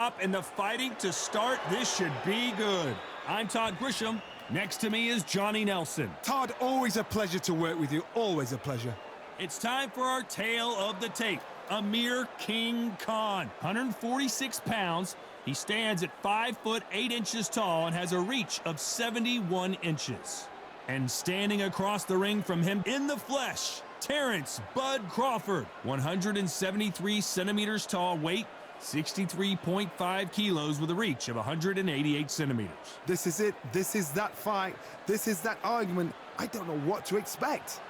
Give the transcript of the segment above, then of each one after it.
top and the fighting to start. This should be good. I'm Todd Grisham. Next to me is Johnny Nelson. Todd, always a pleasure to work with you. Always a pleasure. It's time for our tale of the tape. Amir King Khan, 146 pounds. He stands at 5 foot 8 inches tall and has a reach of 71 inches. And standing across the ring from him in the flesh, Terence "Bud" Crawford, 173 centimeters tall, weight 63.5 kilos with a reach of 188 centimeters. This is it. This is that fight. This is that argument. I don't know what to expect.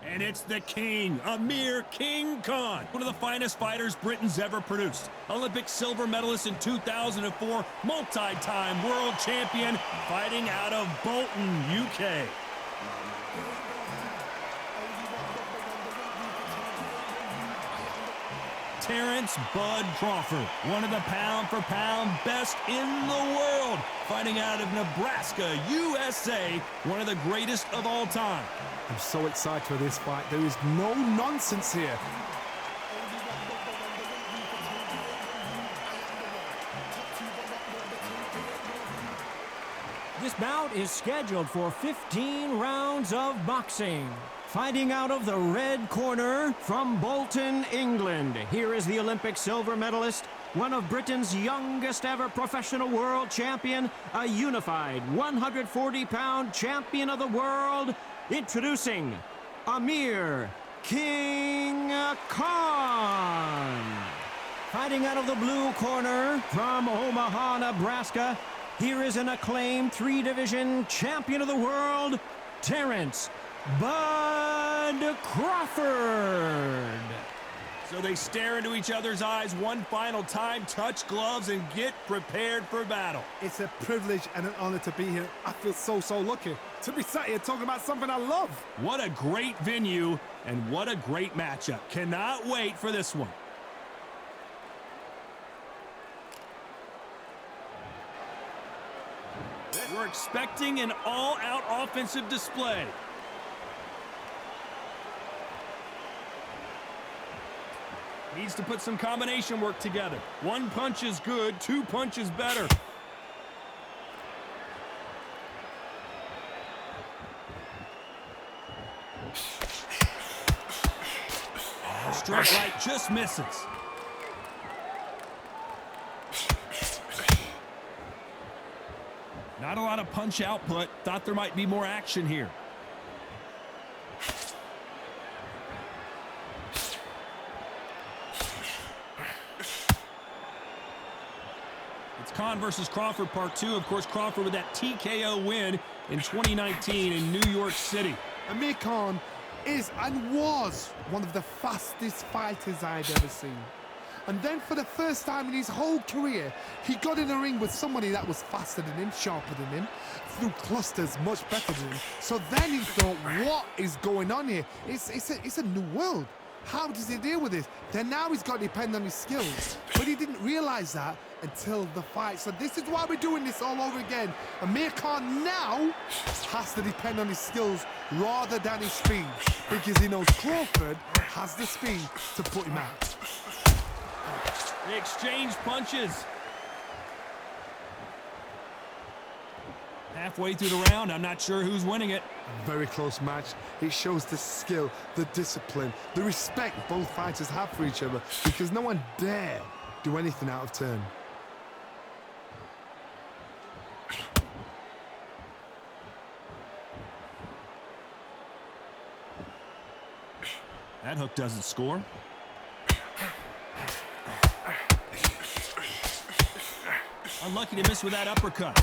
And it's the king, Amir King Khan, one of the finest fighters Britain's ever produced. Olympic silver medalist in 2004, multi-time world champion, fighting out of Bolton, UK. Terence "Bud" Crawford, one of the pound-for-pound best in the world, fighting out of Nebraska, USA, one of the greatest of all time. I'm so excited for this fight. There is no nonsense here. This bout is scheduled for 15 rounds of boxing. Fighting out of the red corner from Bolton, England, here is the Olympic silver medalist, one of Britain's youngest ever professional world champion, a unified 140-pound champion of the world, introducing Amir King Khan. Fighting out of the blue corner from Omaha, Nebraska, here is an acclaimed 3-division champion of the world, Terence "Bud" Crawford. So they stare into each other's eyes one final time, touch gloves, and get prepared for battle. It's a privilege and an honor to be here. I feel so lucky to be sat here talking about something I love. What a great venue, and what a great matchup. Cannot wait for this one. We're expecting an all-out offensive display. Needs to put some combination work together. One punch is good, 2 punches better. Straight right just misses. Not a lot of punch output. Thought there might be more action here. It's Khan versus Crawford part 2. Of course, Crawford with that TKO win in 2019 in New York City. Amir Khan is and was one of the fastest fighters I'd ever seen. And then for the first time in his whole career, he got in a ring with somebody that was faster than him, sharper than him, threw clusters much better than him. So then he thought, what is going on here? It's a new world. How does he deal with this? Then now he's got to depend on his skills. But he didn't realize that until the fight. So this is why we're doing this all over again. Amir Khan now has to depend on his skills rather than his speed, because he knows Crawford has the speed to put him out. They exchange punches. Halfway through the round, I'm not sure who's winning it. A very close match. It shows the skill, the discipline, the respect both fighters have for each other, because no one dare do anything out of turn. That hook doesn't score. Unlucky to miss with that uppercut.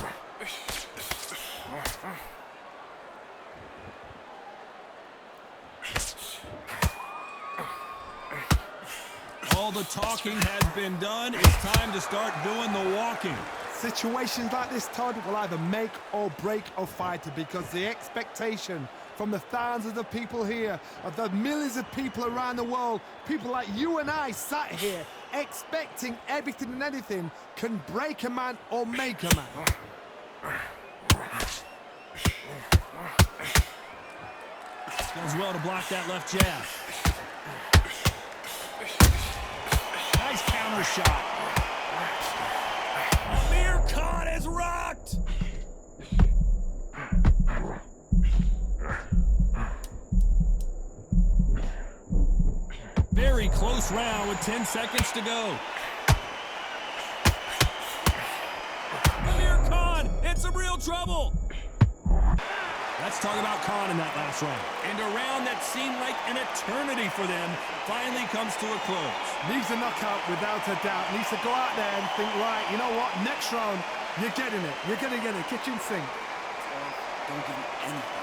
All the talking has been done. It's time to start doing the walking. Situations like this, Todd, will either make or break a fighter, because the expectation from the thousands of people here, of the millions of people around the world, people like you and I sat here expecting everything and anything, can break a man or make a man. Does well to block that left jab. counter shot. Amir Khan is rocked. Very close round with 10 seconds to go. Amir Khan in some real trouble. Let's talk about Khan in that last round. And a round that seemed like an eternity for them finally comes to a close. Needs a knockout without a doubt. Needs to go out there and think, right, you know what? Next round, you're getting it. You're going to get it. Kitchen sink. Don't give him anything.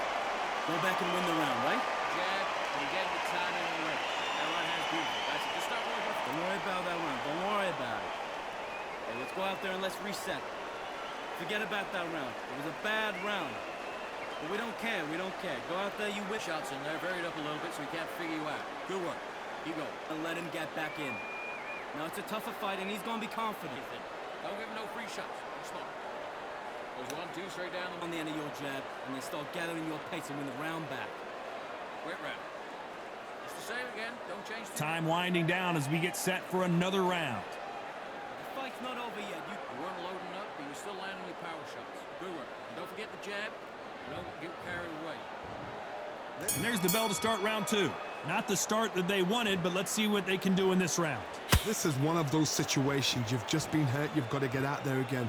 Go back and win the round, right? Jab, and you get the time in the ring. That right hand's beautiful. That's it. Just stop worrying. Don't worry about that round. Don't worry about it. Hey, let's go out there and let's reset. Forget about that round. It was a bad round. But we don't care. We don't care. Go out there, you whip. Shots in there, varied up a little bit so he can't figure you out. Good work. Keep going. And let him get back in. Now, it's a tougher fight, and he's going to be confident. Don't give him no free shots. Be smart. Goes 1, 2, straight down On the end of your jab, and then start gathering your pace and win the round back. Great round. It's the same again. Don't change the Time winding down as we get set for another round. The fight's not over yet. You You weren't loading up, but you're still landing your power shots. Good work. And don't forget the jab. Don't get carried away. And there's the bell to start round 2. Not the start that they wanted, but let's see what they can do in this round. This is one of those situations. You've just been hurt. You've got to get out there again.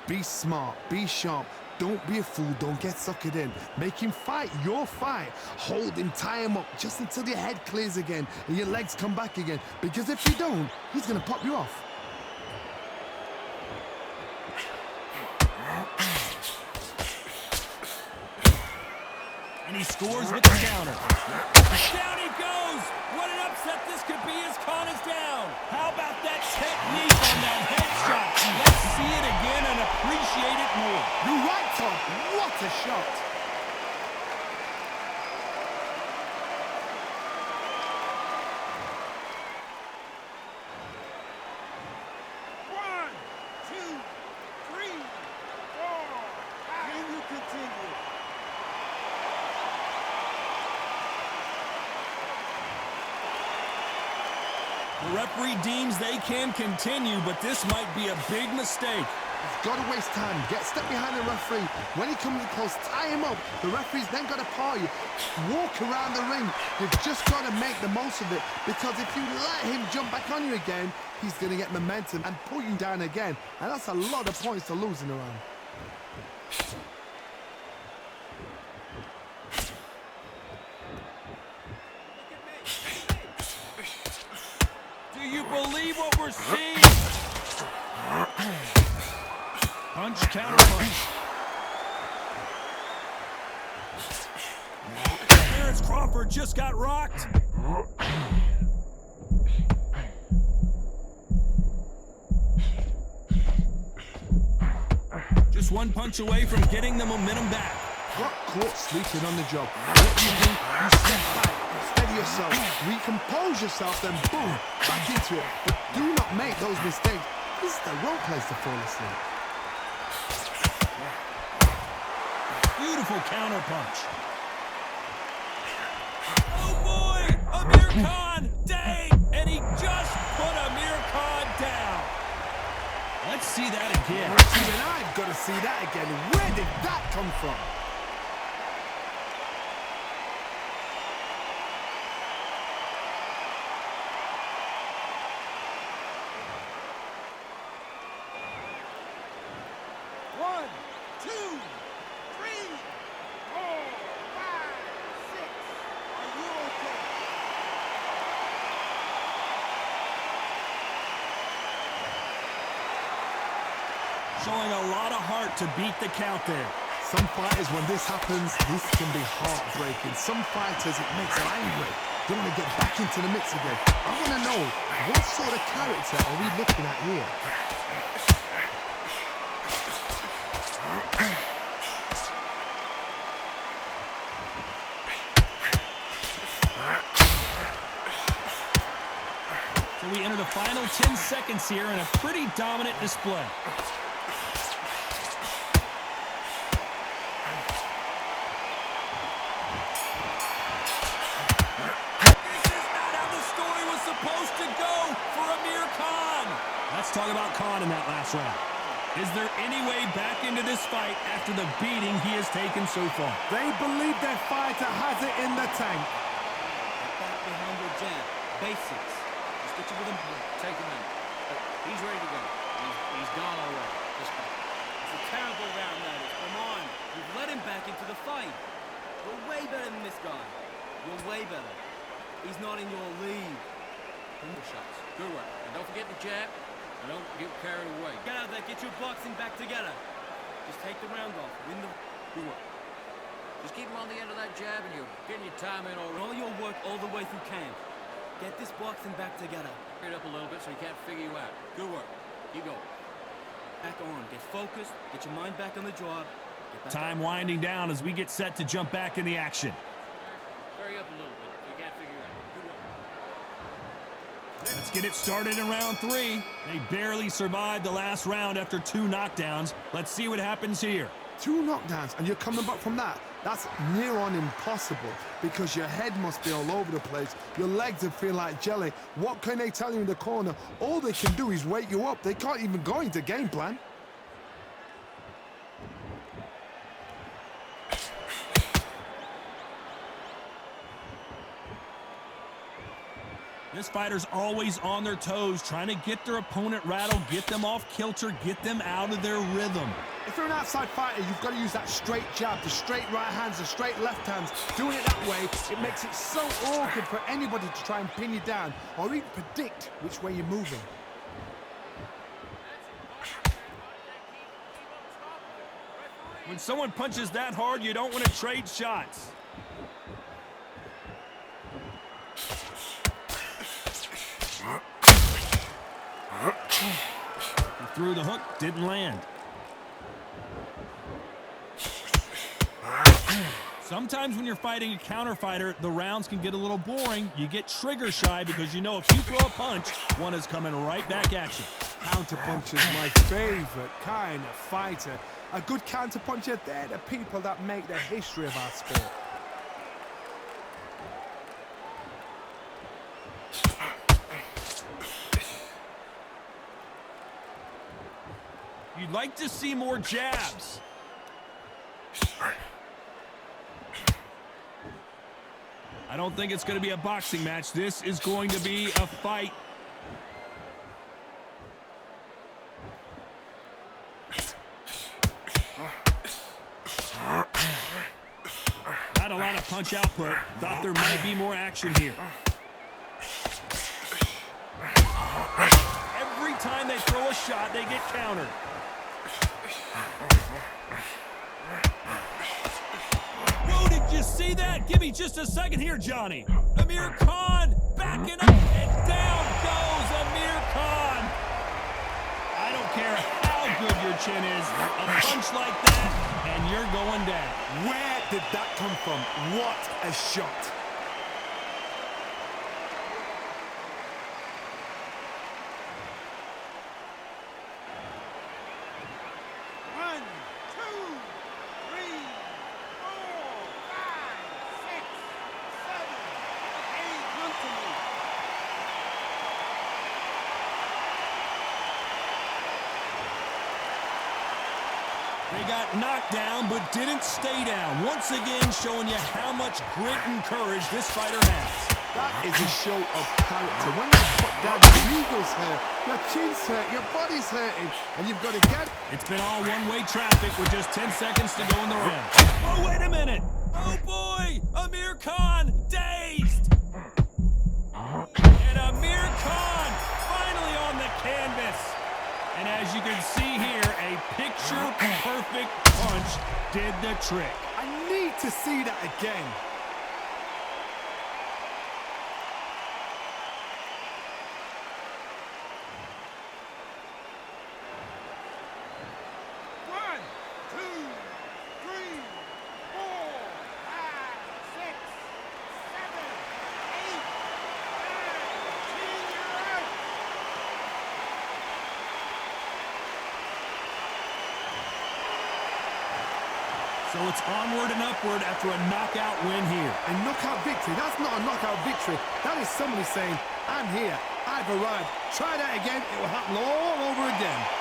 Be smart. Be sharp. Don't be a fool. Don't get suckered in. Make him fight your fight. Hold him. Tie him up just until your head clears again and your legs come back again. Because if you don't, he's going to pop you off. And he scores with the counter. Down he goes! What an upset this could be as Khan is down. How about that technique on that headshot? Let's see it again and appreciate it more. You're right, Tom. What a shot. The referee deems they can continue, but this might be a big mistake. You've got to waste time. Get step behind the referee. When he comes close, tie him up. The referee's then got to paw you. Walk around the ring. You've just got to make the most of it. Because if you let him jump back on you again, he's going to get momentum and pull you down again. And that's a lot of points to lose in a round. Do you believe what we're seeing? Punch, counter punch. Terence Crawford just got rocked. Just one punch away from getting the momentum back. Got caught sleeping on the job. What do you do? You step back, steady yourself, recompose yourself, then boom, back into it. But do not make those mistakes. This is the wrong place to fall asleep. Beautiful counter punch. Oh boy! Amir Khan! Dang! And he just put Amir Khan down. Let's see that again. And I've got to see that again. Where did that come from? Showing a lot of heart to beat the count there. Some fighters, when this happens, this can be heartbreaking. Some fighters, it makes them angry. They want to get back into the mix again. I want to know, what sort of character are we looking at here? So we enter the final 10 seconds here in a pretty dominant display. This is not how the story was supposed to go for Amir Khan. Let's talk about Khan in that last round. Is there any way back into this fight after the beating he has taken so far? They believe their fighter has it in the tank. Get back behind your jab. Basics. Just get you with him. Take him in. He's ready to go. He's gone already. Just go. It's a terrible round, that is. Come on. You've let him back into the fight. You're way better than this guy. You're way better. He's not in your league. Shots. Good work. And don't forget the jab. And don't get carried away. Get out there. Get your boxing back together. Just take the round off. Win the... Good work. Just keep him on the end of that jab and you're getting your time in Run already. all your work all the way through camp. Get this boxing back together. It up a little bit so he can't figure you out. Good work. Keep going. Back on. Get focused. Get your mind back on the job. Get back Time winding down as we get set to jump back in the action. Hurry up a little bit. You can't figure it out. Good work. Let's get it started in round 3. They barely survived the last round after 2 knockdowns. Let's see what happens here. 2 knockdowns, and you're coming back from that. That's near on impossible because your head must be all over the place. Your legs would feel like jelly. What can they tell you in the corner? All they can do is wake you up. They can't even go into game plan. This fighter's always on their toes, trying to get their opponent rattled, get them off kilter, get them out of their rhythm. If you're an outside fighter, you've got to use that straight jab, the straight right hands, the straight left hands. Doing it that way, it makes it so awkward for anybody to try and pin you down or even predict which way you're moving. When someone punches that hard, you don't want to trade shots. He threw the hook, didn't land. Sometimes when you're fighting a counter fighter, the rounds can get a little boring. You get trigger shy because you know if you throw a punch, one is coming right back at you. Counter puncher is my favorite kind of fighter. A good counter puncher, they're the people that make the history of our sport. You'd like to see more jabs. I don't think it's going to be a boxing match. This is going to be a fight. Not a lot of punch output. Thought there might be more action here. Every time they throw a shot, they get countered. Whoa, did you see that? Give me just a second here, Johnny. Amir Khan backing up, and down goes Amir Khan. I don't care how good your chin is. A punch like that, and you're going down. Where did that come from? What a shot. They got knocked down, but didn't stay down. Once again, showing you how much grit and courage this fighter has. That is a show of character. When you put down, your eagles hurt, your chin's hurt, your body's hurting, and you've got to get it. It's been all one-way traffic with just 10 seconds to go in the round. Oh, wait a minute. Oh, boy. Amir Khan dazed. And Amir Khan finally on the canvas. And as you can see here, a picture-perfect punch did the trick. I need to see that again. So it's onward and upward after a knockout win here. A knockout victory, that's not a knockout victory. That is somebody saying, I'm here, I I've arrived. Try that again, it will happen all over again.